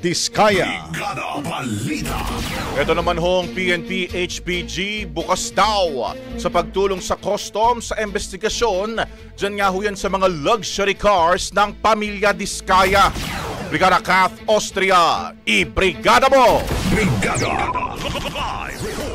Diskaya. Brigada Balita. Ito naman hong PNP HPG bukas daw sa pagtulong sa customs sa investigasyon. Diyan nga ho yan sa mga luxury cars ng pamilya Diskaya. Brigada Kath Austria, i-brigada mo! Brigada.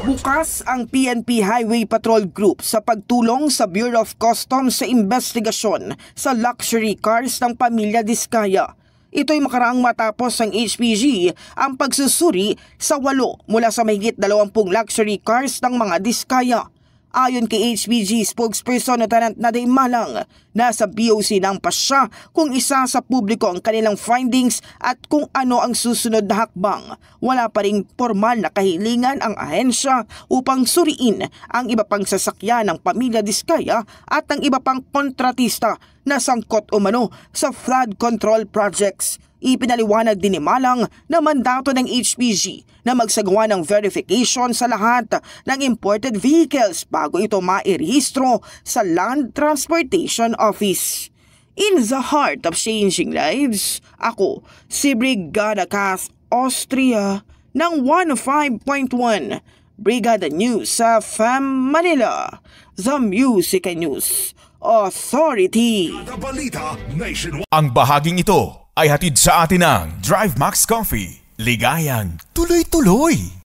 Bukas ang PNP Highway Patrol Group sa pagtulong sa Bureau of Customs sa investigasyon sa luxury cars ng pamilya Diskaya. Ito'y makaraang matapos ng HPG ang pagsusuri sa 8 mula sa mahigit 20 luxury cars ng mga Diskaya. Ayon kay HPG spokesperson Lieutenant Naday Malang, nasa BOC ng pasya kung isa sa publiko ang kanilang findings at kung ano ang susunod na hakbang. Wala pa ring formal na kahilingan ang ahensya upang suriin ang iba pang sasakyan ng pamilya Diskaya at ang iba pang kontratista na sangkot umano sa flood control projects. Ipinaliwanag din ni Malang na mandato ng HPG na magsagawa ng verification sa lahat ng imported vehicles bago ito mairehistro sa Land Transportation Office. In the heart of changing lives, ako si Brigada Kath Austria ng 105.1 Brigada News sa FM Manila, The Music and News Authority. Brigada Balita Nationwide. Ang bahaging ito ay hatid sa atin ng Drive Max Coffee. Ligayang tuloy-tuloy.